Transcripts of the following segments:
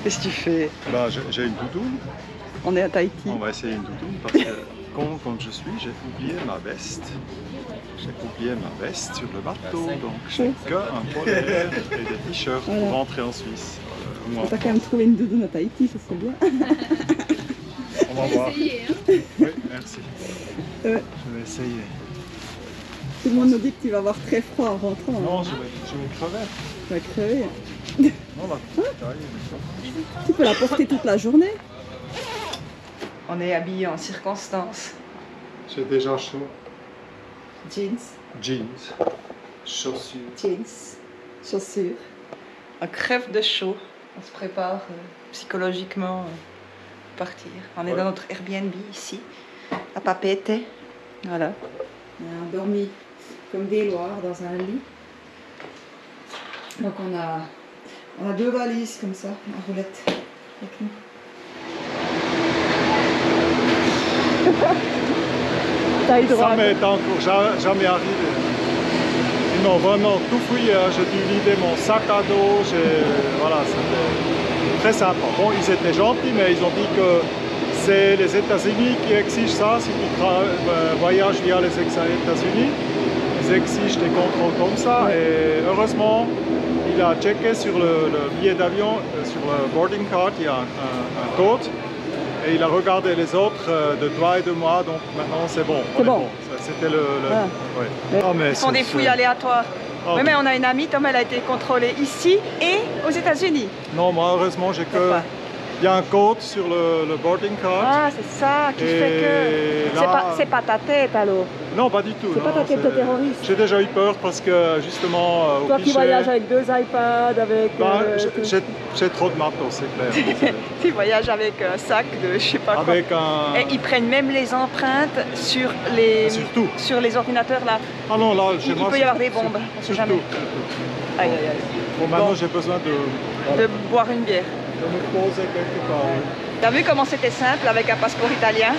Qu'est-ce que tu fais? Bah, j'ai une doudoune. On est à Tahiti. On va essayer une doudoune parce que quand je suis, j'ai oublié ma veste. J'ai oublié ma veste sur le bateau, donc j'ai qu'un polaire et des t-shirts pour rentrer en Suisse. On t'a quand même trouvé une doudoune à Tahiti, ça serait bien. On va voir. Essayer, hein. Oui, merci. Je vais essayer. Tout le monde nous dit que tu vas avoir très froid en rentrant. Non, hein. je vais crever. Tu vas crever. Non, la petite taille, Tu peux la porter toute la journée. On est habillés en circonstance. j'ai déjà chaud. Jeans, Jeans, chaussures. jeans, chaussures. On crève de chaud. On se prépare psychologiquement pour partir. On est dans notre Airbnb ici, à Papeete. Voilà. On a dormi comme des loirs dans un lit. Donc on a 2 valises comme ça, en roulette avec nous. Taille droite. Ça m'est encore jamais arrivé. Ils m'ont vraiment tout fouillé. J'ai dû vider mon sac à dos. Voilà, c'était très sympa. Bon, ils étaient gentils, mais ils ont dit que c'est les États-Unis qui exigent ça. Si tu voyages via les États-Unis, ils exigent des contrôles comme ça. Et heureusement, il a checké sur le billet d'avion, sur le boarding card, il y a un code. Et il a regardé les autres de toi et de moi, donc maintenant c'est bon. C'est bon. C'était le ouais. Ouais. Oh, mais Ils font des fouilles aléatoires. Oh. Oui, mais on a une amie, Tom, elle a été contrôlée ici et aux États-Unis. Non, moi heureusement j'ai que... Il y a un code sur le boarding card. Ah, c'est ça qui fait que... là- C'est pas ta tête alors. Non, pas du tout. C'est pas non, ta tête de terroriste. J'ai déjà eu peur parce que justement au Toi qui guichet, voyages avec 2 iPads, avec... ben, j'ai trop de matos, c'est clair. tu voyages avec un sac de je sais pas quoi. Avec un... Et ils prennent même les empreintes sur les, Surtout. sur les ordinateurs là. Ah non, là, chez Il moi... peut y avoir des bombes, on sait jamais. Aïe, aïe, aïe. Bon, maintenant Bon. j'ai besoin De boire une bière. de me poser quelque part. T'as vu comment c'était simple avec un passeport italien?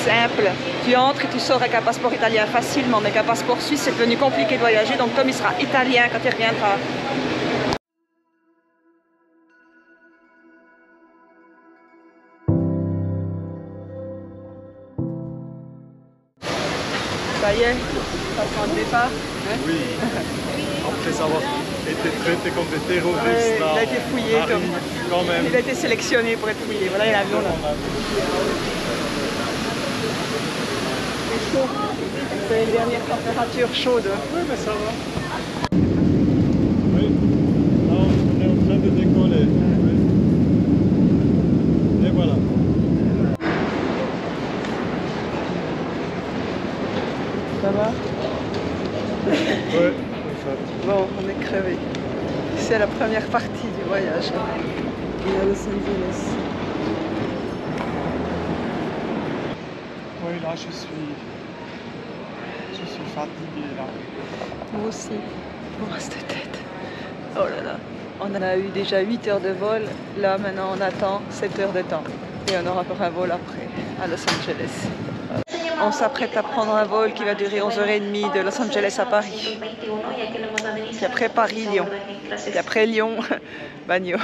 Simple. Tu entres et tu sors avec un passeport italien facilement, mais avec un passeport suisse c'est devenu compliqué de voyager, donc Tom il sera italien quand il reviendra. Ça y est, ça prend le départ. Hein? Oui, après avoir été traité comme des terroristes, Ouais, là, il a été fouillé on arrive quand même. Il a été sélectionné pour être fouillé. Voilà, il y a l'avion là. C'est chaud. C'est une dernière température chaude. Oui, mais ça va. Oui, là on est en train de décoller. Oui. Et voilà. Ça va? Oui, Bon, on est crevé. C'est la première partie du voyage. On est à Los Angeles. oui, là je suis fatigué là. Moi aussi. Pour cette tête. Oh là là. On en a eu déjà 8 heures de vol. Là, maintenant, on attend 7 heures de temps. Et on aura encore un vol après, à Los Angeles. On s'apprête à prendre un vol qui va durer 11h30 de Los Angeles à Paris. Puis après Paris-Lyon. Puis après Lyon, Bagno.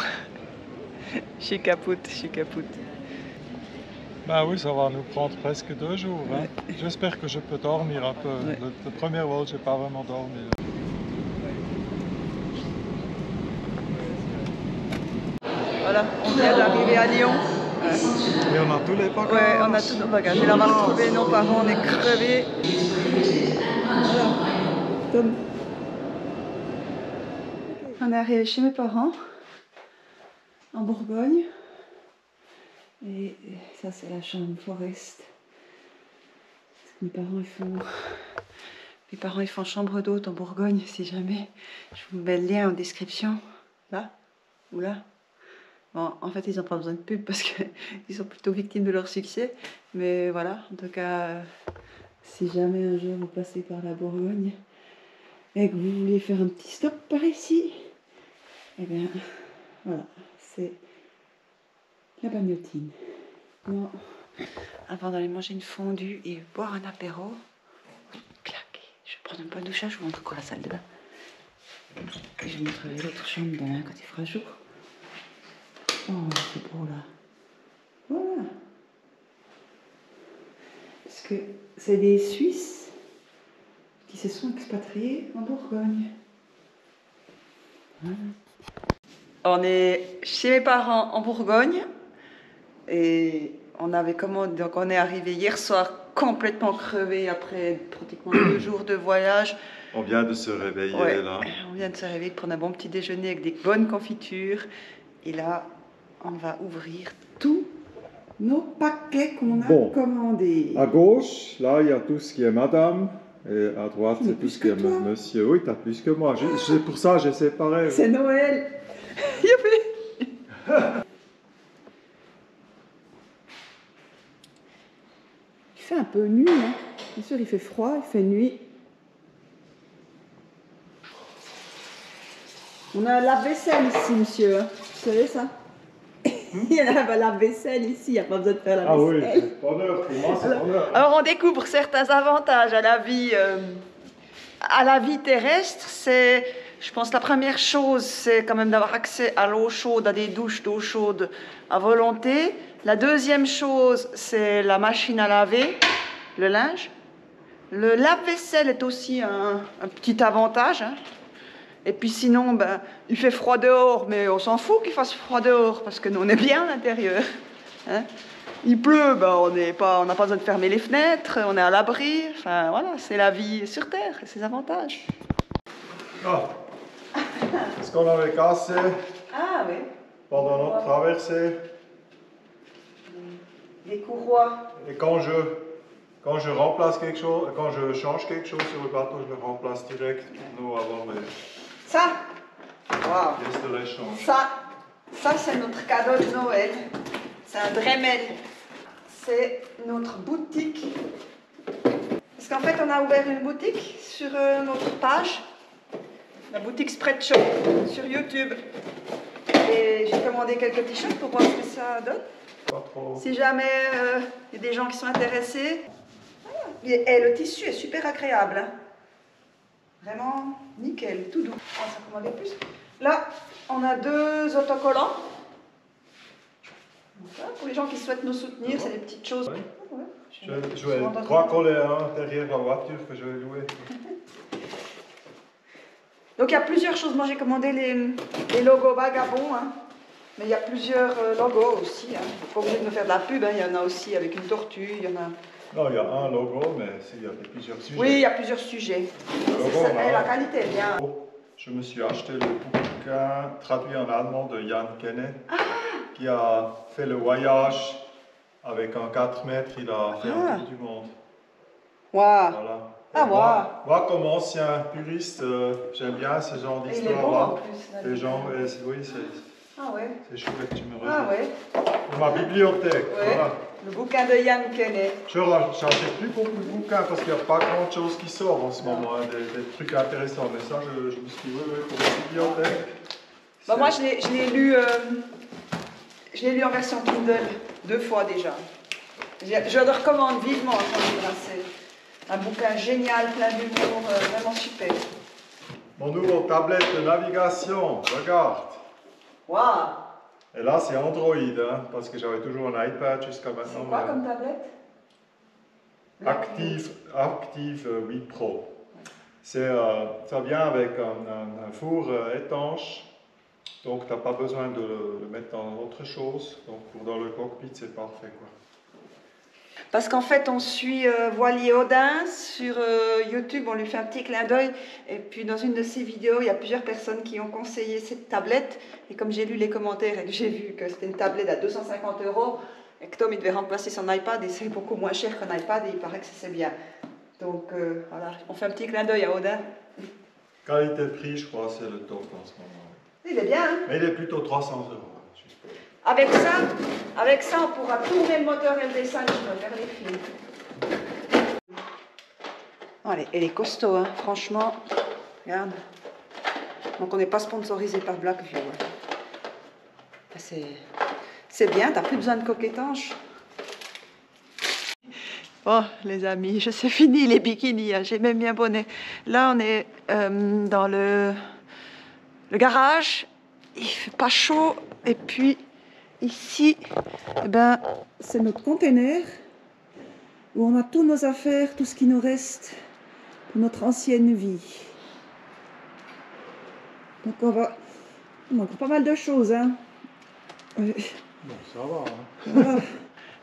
Je suis capoute, je suis capoute. Bah oui, ça va nous prendre presque 2 jours. Hein. J'espère que je peux dormir un peu. Ouais. Le premier vol, j'ai pas vraiment dormi. Voilà, on vient d'arriver à Lyon. Et on a tous les bagages. Ouais, on a tous nos bagages. Et là, on va retrouver nos parents, on est crevés. Voilà. Tom. On est arrivé chez mes parents, en Bourgogne. Et ça, c'est la chambre Forest. Mes parents, ils font chambre d'hôte en Bourgogne, si jamais. Je vous mets le lien en description. Là ou là. Bon, en fait, ils n'ont pas besoin de pub parce qu'ils sont plutôt victimes de leur succès. Mais voilà, en tout cas, si jamais un jour vous passez par la Bourgogne et que vous voulez faire un petit stop par ici, eh bien, voilà, c'est la bagnotine. Bon, avant d'aller manger une fondue et boire un apéro, clac, je vais prendre un peu de douche, je vous montre encore la salle de bain. Et je vous montrerai l'autre chambre demain quand il fera jour. Oh, c'est beau là. Voilà. Parce que c'est des Suisses qui se sont expatriés en Bourgogne. Voilà. On est chez mes parents en Bourgogne et on avait commandé, donc on est arrivé hier soir complètement crevé après pratiquement 2 jours de voyage. On vient de se réveiller Ouais, là. on vient de se réveiller, de prendre un bon petit déjeuner avec des bonnes confitures. Et là, on va ouvrir tous nos paquets qu'on a commandés. À gauche, là, il y a tout ce qui est madame. Et à droite, c'est tout ce qui est monsieur. Oui, t'as plus que moi. C'est pour ça que j'ai séparé. C'est Noël. Youpi. Il fait un peu nuit, hein. Bien sûr, il fait froid, il fait nuit. On a un lave-vaisselle ici, monsieur. Vous savez ça? Il y a un lave-vaisselle ici, il n'y a pas besoin de faire la vaisselle. Ah oui, c'est bonheur pour moi, c'est bonheur. Alors, on découvre certains avantages à la vie terrestre. C'est, je pense, la première chose, c'est quand même d'avoir accès à l'eau chaude, à des douches d'eau chaude à volonté. La deuxième chose, c'est la machine à laver, le linge. Le lave-vaisselle est aussi un petit avantage, hein. Et puis sinon, ben, il fait froid dehors, mais on s'en fout qu'il fasse froid dehors, parce que nous, on est bien à l'intérieur. Hein. Il pleut, ben, on n'a pas besoin de fermer les fenêtres, on est à l'abri. Enfin, voilà, c'est la vie sur Terre et ses avantages. Ah, ce qu'on avait cassé Oui. pendant notre traversée. Les courroies. Et quand je remplace quelque chose, quand je change quelque chose sur le bateau, je le remplace direct. Nous avons les Ça, wow. pièces de l'échange. Ça c'est notre cadeau de Noël. C'est un Dremel. C'est notre boutique. Parce qu'en fait, on a ouvert une boutique sur notre page, la boutique Spread Shop sur YouTube. Et j'ai commandé quelques t-shirts pour voir ce que ça donne. Pas trop. Si jamais il y a des gens qui sont intéressés. Voilà. Et le tissu est super agréable. Hein. Vraiment nickel, tout doux. On va s'en commander plus. Là, on a 2 autocollants. Voilà, pour les gens qui souhaitent nous soutenir, c'est des petites choses. Oui. Ouais. Je vais 3 coller à l'intérieur de la voiture que je vais louer. Donc il y a plusieurs choses. Moi j'ai commandé les logos vagabonds. Hein. Mais il y a plusieurs logos aussi. Hein. Il faut pas obligé de me faire de la pub. Hein. Il y en a aussi avec une tortue. Il y en a... Non, il y a un logo, mais il y a plusieurs sujets. Oui, il y a plusieurs sujets. La qualité est bien. Je me suis acheté le bouquin traduit en allemand de Jan Kenne, qui a fait le voyage avec un 4 mètres, il a fait un tour du monde. Waouh! Voilà. Moi, comme ancien puriste, j'aime bien ce genre d'histoire-là. Les gens, oui, c'est chouette, tu me rejoins. Pour ma bibliothèque, voilà. Le bouquin de Jan Kenne. Je n'achète plus beaucoup de bouquins parce qu'il n'y a pas grand chose qui sort en ce moment, hein, des trucs intéressants. Mais ça, je me suis dit, oui, pour la bibliothèque. Bah moi, je l'ai lu en version Kindle 2 fois déjà. Je le recommande vivement ce livre. C'est un bouquin génial, plein d'humour, vraiment super. Mon nouveau tablette de navigation, regarde. Waouh! Et là, c'est Android, hein, parce que j'avais toujours un iPad jusqu'à maintenant. C'est quoi comme tablette? Active 8 Pro. Ça vient avec un four étanche, donc tu n'as pas besoin de le mettre dans autre chose. Donc dans le cockpit, c'est parfait, quoi. Parce qu'en fait, on suit Voilier Audin sur YouTube, on lui fait un petit clin d'œil. Et puis dans une de ses vidéos, il y a plusieurs personnes qui ont conseillé cette tablette. Et comme j'ai lu les commentaires et que j'ai vu que c'était une tablette à 250 € et que Tom il devait remplacer son iPad et c'est beaucoup moins cher qu'un iPad et il paraît que c'est bien. Donc voilà, on fait un petit clin d'œil à Audin. Qualité-prix, je crois, c'est le top en ce moment. Il est bien, hein? Mais il est plutôt 300 €. Avec ça, on pourra tourner le moteur LD5 vers les fils. Allez, elle est costaud, hein, franchement. Regarde. Donc on n'est pas sponsorisé par Blackview. C'est bien, t'as plus besoin de coque étanche. Bon, les amis, c'est fini les bikinis, hein, j'ai même mis un bonnet. Là, on est dans le garage. Il fait pas chaud et puis ici, eh ben, c'est notre container où on a toutes nos affaires, tout ce qui nous reste de notre ancienne vie. Donc on a encore pas mal de choses. Hein. Bon, ça va. Hein. Voilà.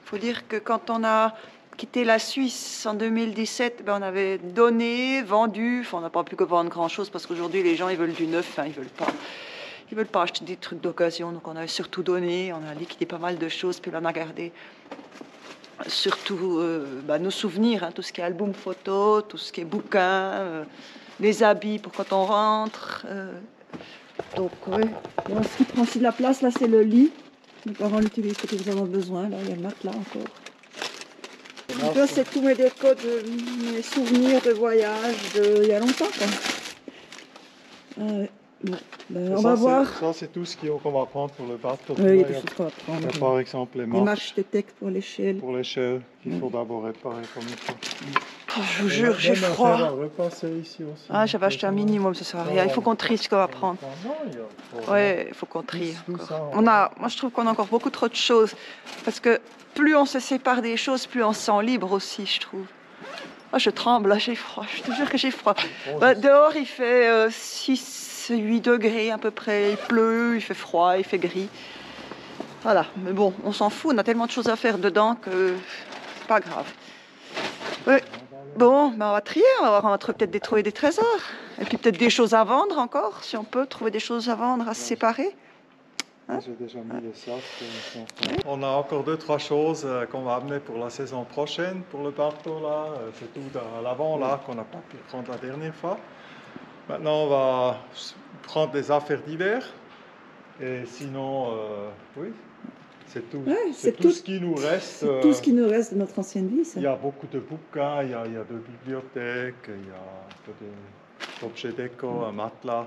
Faut dire que quand on a quitté la Suisse en 2017, ben on avait donné, vendu, enfin on n'a pas pu que vendre grand chose parce qu'aujourd'hui les gens ils veulent du neuf, hein, ils veulent pas acheter des trucs d'occasion, donc on a surtout donné, on a liquidé pas mal de choses, puis là on a gardé surtout nos souvenirs, hein, tout ce qui est album photo, tout ce qui est bouquins, les habits pour quand on rentre. Donc oui. Bon, ce qui prend aussi de la place là c'est le lit. Mes parents l'utilisent quand ils en ont besoin, là il y a le matelas encore. Donc là c'est tous mes décos, mes souvenirs de voyage il y a longtemps quoi. Bon, ben, on va voir. Ça c'est tout ce qu'on va prendre pour le bateau. Oui, tout ce qu'on va prendre. Il y a par exemple les marches de tech pour l'échelle. Pour l'échelle qu'il faut d'abord réparer comme il faut. Oh, je vous jure, j'ai froid. Ici aussi, ah, j'avais acheté un minimum, ça sert à rien. Il faut qu'on trie ce qu'on va prendre. Ouais, il faut qu'on trie. Moi, je trouve qu'on a encore beaucoup trop de choses. Parce que plus on se sépare des choses, plus on se sent libre aussi, je trouve. Oh, je tremble, là, j'ai froid. Je te jure que j'ai froid. Dehors, il fait 6-8 degrés à peu près. Il pleut, il fait froid, il fait gris. Voilà, mais bon, on s'en fout. On a tellement de choses à faire dedans que c'est pas grave. Ouais. Bon, ben on va trier, on va peut-être trouver des trésors. Et puis peut-être des choses à vendre encore, si on peut trouver des choses à vendre, à se séparer. Hein? J'ai déjà mis les sacs. On a encore 2-3 choses qu'on va amener pour la saison prochaine, pour le bateau là. C'est tout à l'avant là qu'on n'a pas pu prendre la dernière fois. Maintenant on va prendre des affaires d'hiver. Et sinon, oui. C'est tout, ouais, c'est tout ce qui nous reste. C'est tout ce qui nous reste de notre ancienne vie, ça. Il y a beaucoup de bouquins, il y a de bibliothèques, il y a d'objets déco, un matelas.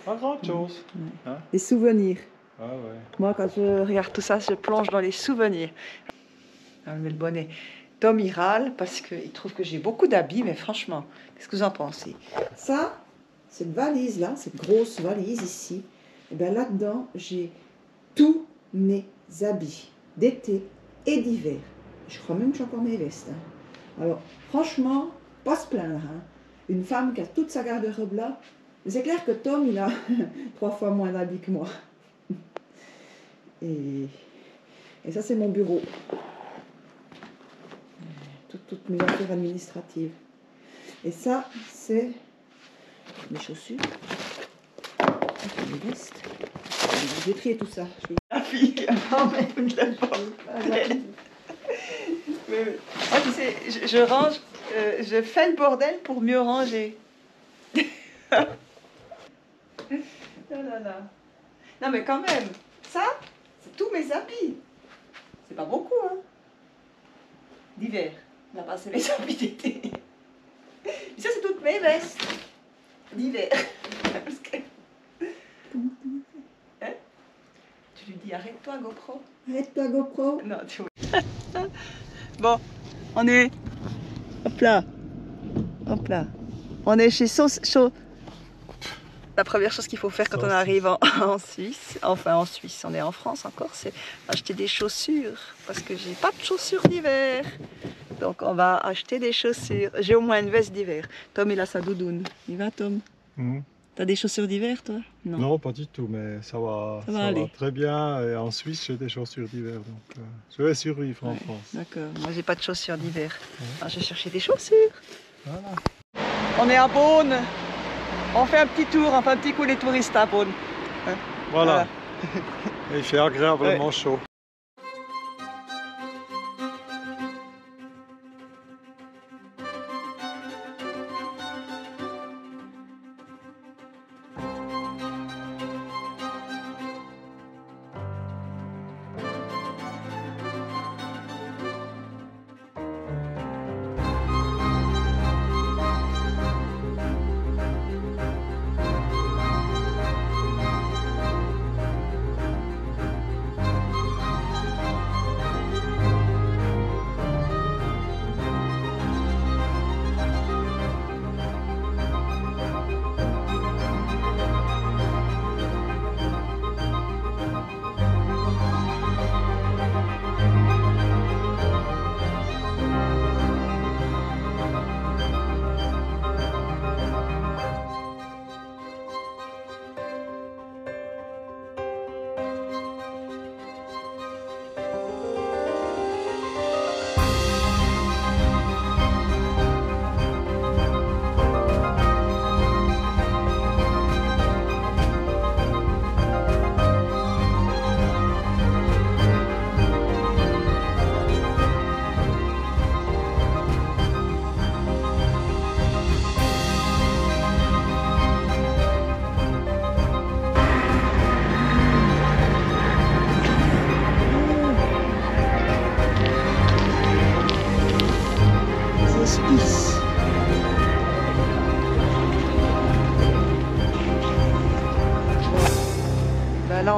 Pas grand-chose. Hein? Des souvenirs. Ah, ouais. Moi, quand je regarde tout ça, je plonge dans les souvenirs. On met le bonnet. Tom, il râle parce qu'il trouve que j'ai beaucoup d'habits, mais franchement, qu'est-ce que vous en pensez? Ça, cette valise là, cette grosse valise ici, et bien là-dedans, j'ai tous mes habits d'été et d'hiver. Je crois même que j'ai encore mes vestes. Hein. Alors, franchement, pas se plaindre. Hein. Une femme qui a toute sa garde-robe là, c'est clair que Tom, il a 3 fois moins d'habits que moi. Et ça, c'est mon bureau. Toutes mes affaires administratives. Et ça, c'est mes chaussures. Mes vestes. Je vais trier tout ça. La fille qui a mais vous ne l'avez pas. Tu sais, je range, je fais le bordel pour mieux ranger. Non mais quand même, ça, c'est tous mes habits. C'est pas beaucoup, hein. D'hiver. On a passé mes habits d'été. Ça, c'est toutes mes vestes. D'hiver. Parce que... Hein? Tu lui dis arrête-toi GoPro. Arrête-toi GoPro. Non, tu vois. Bon, on est... Hop là. Hop là. On est chez La première chose qu'il faut faire quand on arrive en Suisse, enfin en Suisse, on est en France encore, c'est acheter des chaussures. Parce que j'ai pas de chaussures d'hiver. Donc on va acheter des chaussures. J'ai au moins une veste d'hiver. Tom, il a sa doudoune. Il va, Tom? T'as des chaussures d'hiver, toi? Non. Non, pas du tout, mais ça va très bien. Et en Suisse, j'ai des chaussures d'hiver, donc je vais survivre en France. D'accord, moi j'ai pas de chaussures d'hiver. Alors je vais chercher des chaussures. Voilà. On est à Beaune. On fait un petit tour, enfin un petit coup les touristes à Beaune. Hein? Voilà. Et il fait agréablement chaud.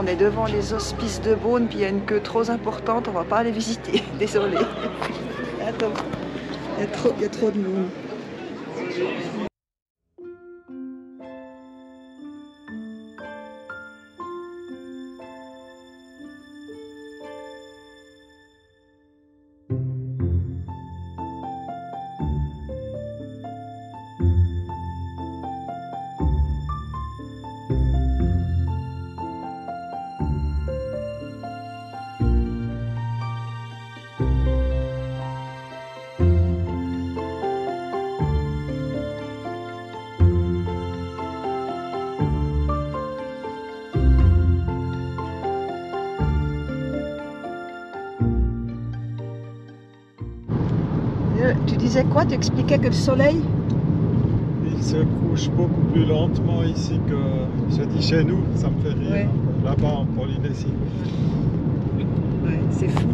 on est devant les hospices de Beaune, puis il y a une queue trop importante, on va pas aller visiter. Désolée. Attends, il y a trop de monde. Tu disais quoi? Tu expliquais que le soleil... Il se couche beaucoup plus lentement ici que, je dis chez nous, ça me fait rire, Ouais. Là-bas en Polynésie. Ouais, c'est fou.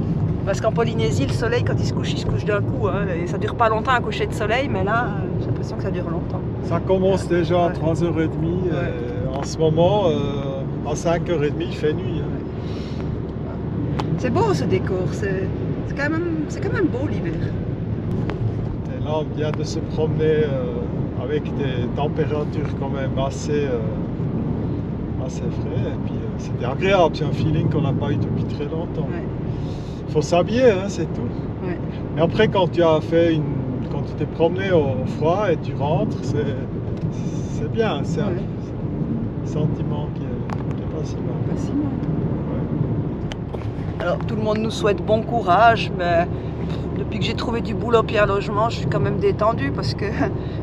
Parce qu'en Polynésie, le soleil, quand il se couche d'un coup. Hein. Et ça dure pas longtemps un coucher de soleil, mais là, j'ai l'impression que ça dure longtemps. Ça commence déjà à Ouais. 3h30. Ouais. En ce moment, à 5h30, il fait nuit. C'est beau ce décor, c'est quand même beau l'hiver. Et là, on vient de se promener avec des températures quand même assez frais. Et puis c'était agréable, c'est un feeling qu'on n'a pas eu depuis très longtemps. Ouais. Il faut s'habiller, hein, c'est tout. Ouais. Et après, quand tu t'es promené au froid et tu rentres, c'est bien. C'est un sentiment qui est pas si mal. Pas si mal. Ouais. Alors tout le monde nous souhaite bon courage, mais depuis que j'ai trouvé du boulot puis un logement, je suis quand même détendue parce que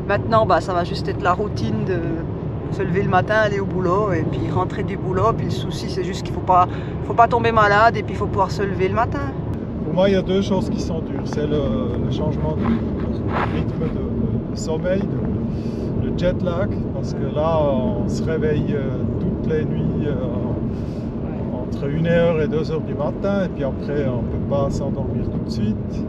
maintenant ça va juste être la routine de se lever le matin, aller au boulot et puis rentrer du boulot. Puis le souci c'est juste qu'il faut pas tomber malade et puis il faut pouvoir se lever le matin. Pour moi, il y a deux choses qui sont dures. C'est le changement de rythme de sommeil, le jet lag, parce que là, on se réveille toutes les nuits entre 1h et 2h du matin, et puis après, on ne peut pas s'endormir tout de suite.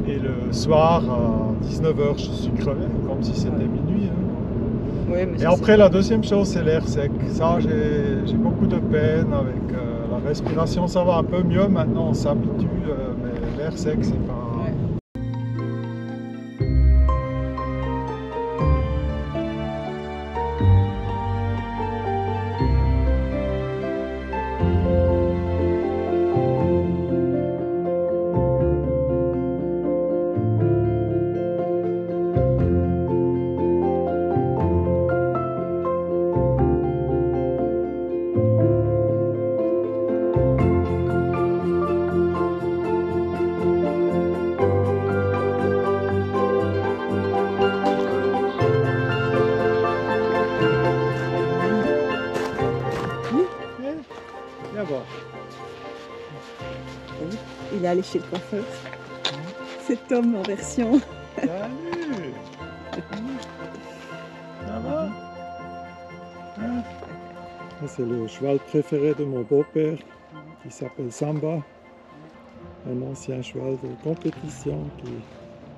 Et le soir, à 19h, je suis crevé, comme si c'était minuit. Hein. Ouais, mais et après, la deuxième chose, c'est l'air sec. Ça, j'ai beaucoup de peine avec la respiration. Ça va un peu mieux maintenant, on s'habitue, mais l'air sec, c'est pas... Viens voir. il est allé chez le coiffeur. C'est Tom en version. Salut. Ça va? C'est le cheval préféré de mon beau-père, qui s'appelle Samba. Un ancien cheval de compétition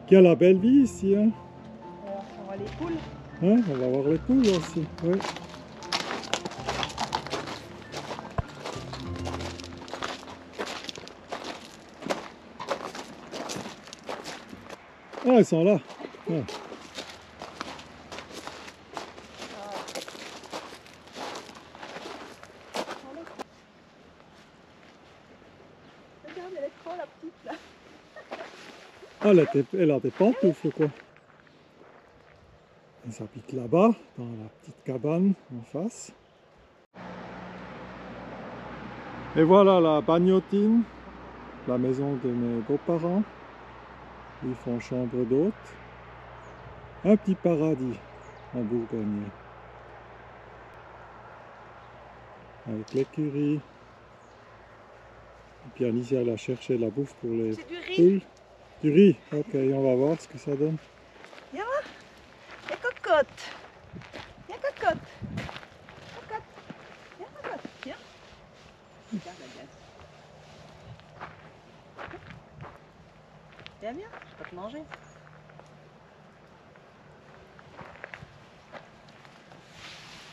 qui a la belle vie ici. Hein? On voit les poules. Hein? On va voir les poules aussi. Oui. Ah, ils sont là. Ah. Regarde, elle est trop la petite là. Ah, elle a des pantoufles quoi. Elle s'habite là-bas, dans la petite cabane en face. Et voilà la bagnotine, la maison de mes beaux-parents. Ils font chambre d'hôte. Un petit paradis en Bourgogne. Avec l'écurie. Et puis Anicia elle a cherché la bouffe pour les poules. Du riz, ok, on va voir ce que ça donne. Viens voir. Il y a cocotte. Il y a cocotte. Cocotte. Viens cocotte. Viens. Regarde la glace. Viens, viens. Je peux te manger.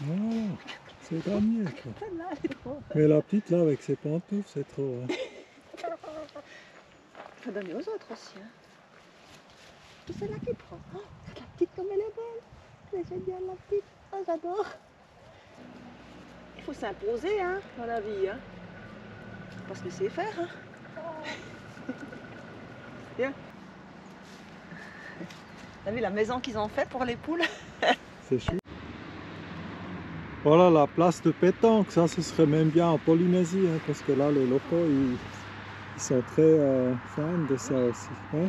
Oh, C'est Daniel, quoi. Celle-là, elle est trop. Mais la petite là avec ses pantoufles, c'est trop. Hein. Il faut donner aux autres aussi. Hein. C'est celle-là qui prend. Oh, la petite comme elle est belle. Elle est géniale la petite. Oh, j'adore. Il faut s'imposer hein, dans la vie. Hein. Faut pas se laisser faire. Hein. Bien. T'as vu la maison qu'ils ont faite pour les poules? C'est chou. Voilà la place de pétanque, ça ce serait même bien en Polynésie, hein, parce que là les locaux ils sont très fans de ça aussi. Hein?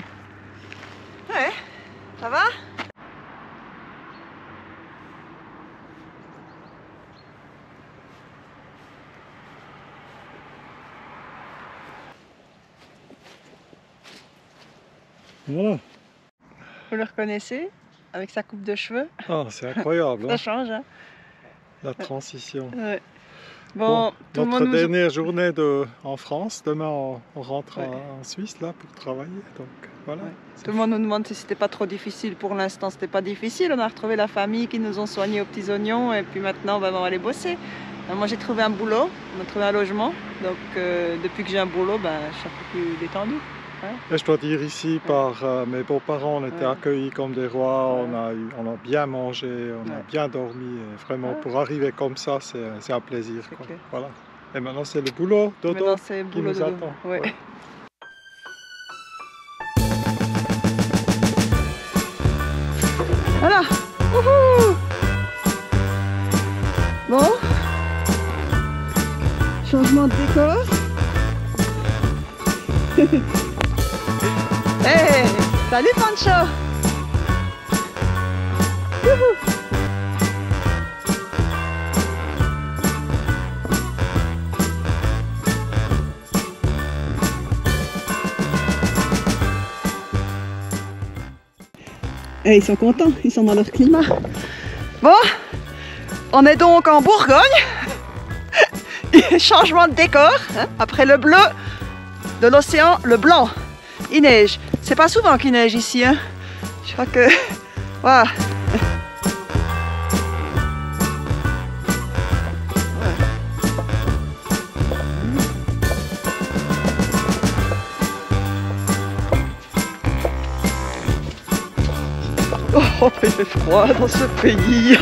Ouais, ça va? Voilà. Vous le reconnaissez? Avec sa coupe de cheveux? Ah, c'est incroyable. Ça Hein? change, hein? La transition. Ouais. Bon, tout le notre monde nous... dernière journée en France, demain on rentre en Suisse là pour travailler. Donc voilà. Ouais. Tout le monde nous demande si c'était pas trop difficile. Pour l'instant, c'était pas difficile. On a retrouvé la famille qui nous ont soignés aux petits oignons et puis maintenant on va aller bosser. Alors, moi j'ai trouvé un boulot, on a trouvé un logement. Donc depuis que j'ai un boulot, ben, je suis un peu plus détendue. Et je dois dire ici, par mes beaux-parents, on était accueillis comme des rois, on a bien mangé, on a bien dormi. Et vraiment, pour arriver comme ça, c'est un plaisir. Quoi. Voilà. Et maintenant, c'est le boulot dodo qui nous attend. Ouais. Ouais. Voilà. Wouhou. Bon. Changement de décor. Hey, salut Pancho! Youhou. Et ils sont contents, ils sont dans leur climat. Bon, on est donc en Bourgogne. Changement de décor, hein, après le bleu de l'océan, le blanc. Il neige. C'est pas souvent qu'il neige ici. Hein. Je crois que... Voilà. Oh, il fait froid dans ce pays.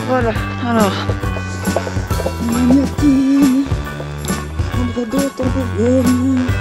Voilà. Alors... Magnétine. André d'autres en Bourgogne.